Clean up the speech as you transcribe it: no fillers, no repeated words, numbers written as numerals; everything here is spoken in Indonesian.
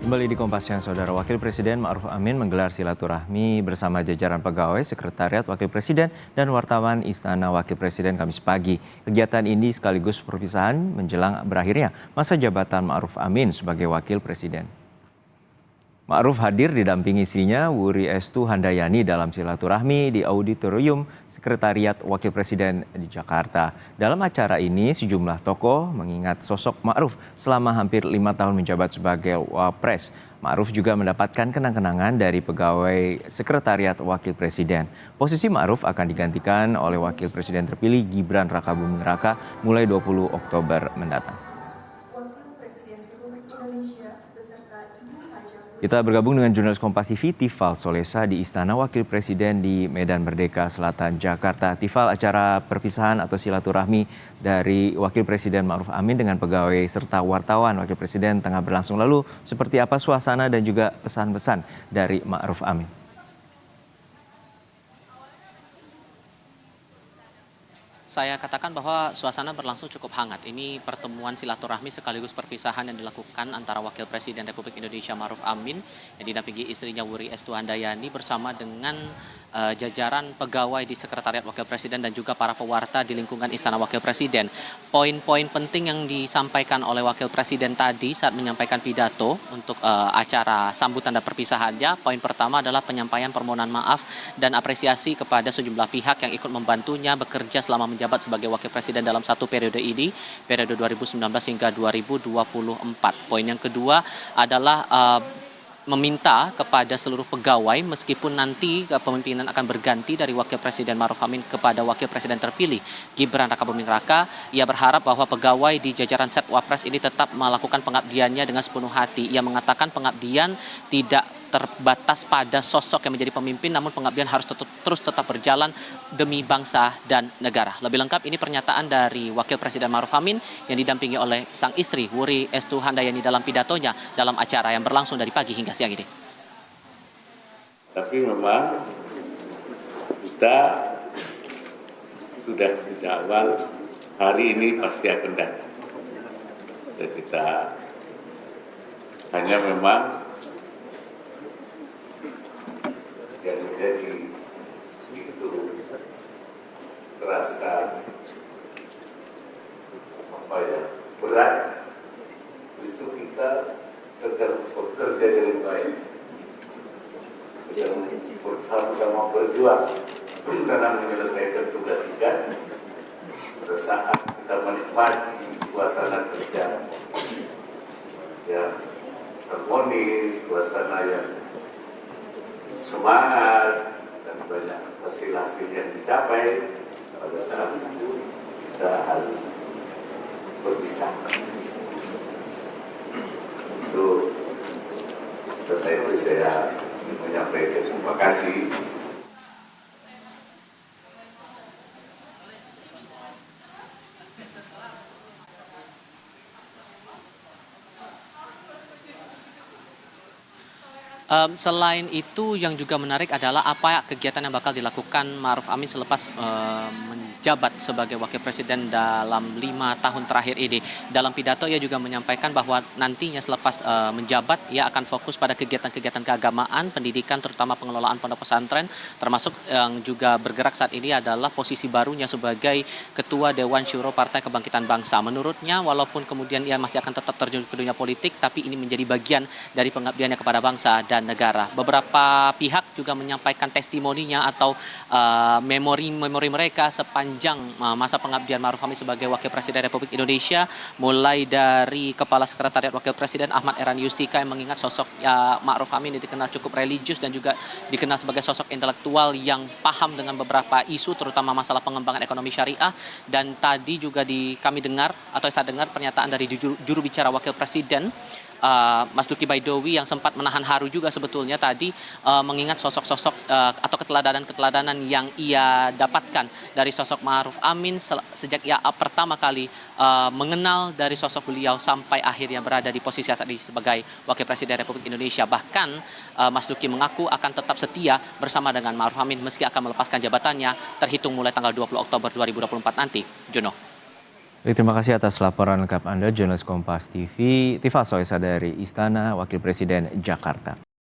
Kembali di Kompas Siang, Saudara. Wakil Presiden Ma'ruf Amin menggelar silaturahmi bersama jajaran pegawai, sekretariat Wakil Presiden, dan wartawan Istana Wakil Presiden Kamis pagi. Kegiatan ini sekaligus perpisahan menjelang berakhirnya masa jabatan Ma'ruf Amin sebagai Wakil Presiden. Ma'ruf hadir didampingi istrinya Wuri Estu Handayani dalam silaturahmi di Auditorium Sekretariat Wakil Presiden di Jakarta. Dalam acara ini, sejumlah tokoh mengingat sosok Ma'ruf selama hampir 5 tahun menjabat sebagai Wapres. Ma'ruf juga mendapatkan kenang-kenangan dari pegawai Sekretariat Wakil Presiden. Posisi Ma'ruf akan digantikan oleh Wakil Presiden terpilih Gibran Rakabuming Raka mulai 20 Oktober mendatang. Kita bergabung dengan jurnalis Kompas TV Tifal Solesa di Istana Wakil Presiden di Medan Merdeka Selatan, Jakarta. Tifal, acara perpisahan atau silaturahmi dari Wakil Presiden Ma'ruf Amin dengan pegawai serta wartawan Wakil Presiden tengah berlangsung. Lalu seperti apa suasana dan juga pesan-pesan dari Ma'ruf Amin? Saya katakan bahwa suasana berlangsung cukup hangat. Ini pertemuan silaturahmi sekaligus perpisahan yang dilakukan antara Wakil Presiden Republik Indonesia Ma'ruf Amin yang didampingi istrinya Wuri Estu Handayani bersama dengan jajaran pegawai di Sekretariat Wakil Presiden dan juga para pewarta di lingkungan Istana Wakil Presiden. Poin-poin penting yang disampaikan oleh Wakil Presiden tadi saat menyampaikan pidato untuk acara sambutan dan perpisahannya, poin pertama adalah penyampaian permohonan maaf dan apresiasi kepada sejumlah pihak yang ikut membantunya bekerja selama menjabat sebagai Wakil Presiden dalam satu periode ini, periode 2019 hingga 2024. Poin yang kedua adalah meminta kepada seluruh pegawai, meskipun nanti kepemimpinan akan berganti dari Wakil Presiden Ma'ruf Amin kepada Wakil Presiden terpilih Gibran Rakabuming Raka, ia berharap bahwa pegawai di jajaran Setwapres ini tetap melakukan pengabdiannya dengan sepenuh hati. Ia mengatakan pengabdian tidak terbatas pada sosok yang menjadi pemimpin, namun pengabdian harus terus tetap berjalan demi bangsa dan negara. Lebih lengkap ini pernyataan dari Wakil Presiden Ma'ruf Amin yang didampingi oleh sang istri Wuri Estu Handayani dalam pidatonya dalam acara yang berlangsung dari pagi hingga siang ini. Tapi memang kita sudah sejak awal hari ini pasti akan datang. Dan kita hanya memang yang menjadi itu terasa berat, itu kita sedang bekerja dengan baik, sedang bersama-sama berjuang dalam menyelesaikan tugas-tugas. Pada saat kita menikmati suasana kerja yang harmonis, suasana yang semangat dan banyak hasil-hasil yang dicapai, pada saat itu kita harus berpisah. Itu karena itu saya menyampaikan terima kasih. Selain itu yang juga menarik adalah apa kegiatan yang bakal dilakukan Ma'ruf Amin selepas menjabat sebagai Wakil Presiden dalam 5 tahun terakhir ini. Dalam pidato ia juga menyampaikan bahwa nantinya selepas menjabat ia akan fokus pada kegiatan-kegiatan keagamaan, pendidikan, terutama pengelolaan pondok pesantren, termasuk yang juga bergerak saat ini adalah posisi barunya sebagai Ketua Dewan Syuro Partai Kebangkitan Bangsa. Menurutnya walaupun kemudian ia masih akan tetap terjun ke dunia politik, tapi ini menjadi bagian dari pengabdiannya kepada bangsa dan negara. Beberapa pihak juga menyampaikan testimoninya atau memori mereka sepanjang masa pengabdian Ma'ruf Amin sebagai Wakil Presiden Republik Indonesia, mulai dari Kepala Sekretariat Wakil Presiden Ahmad Erani Yustika yang mengingat sosok Ma'ruf Amin ini dikenal cukup religius dan juga dikenal sebagai sosok intelektual yang paham dengan beberapa isu, terutama masalah pengembangan ekonomi syariah. Dan tadi juga kami dengar atau saya dengar pernyataan dari juru bicara Wakil Presiden Mas Duki Baidowi yang sempat menahan haru juga sebetulnya tadi mengingat sosok-sosok atau keteladanan-keteladanan yang ia dapatkan dari sosok Ma'ruf Amin sejak ia pertama kali mengenal dari sosok beliau sampai akhirnya berada di posisi saat ini sebagai Wakil Presiden Republik Indonesia. Bahkan Mas Duki mengaku akan tetap setia bersama dengan Ma'ruf Amin meski akan melepaskan jabatannya terhitung mulai tanggal 20 Oktober 2024 nanti. Jono. Baik, terima kasih atas laporan lengkap Anda, jurnalis Kompas TV, Tifa Soesa dari Istana Wakil Presiden Jakarta.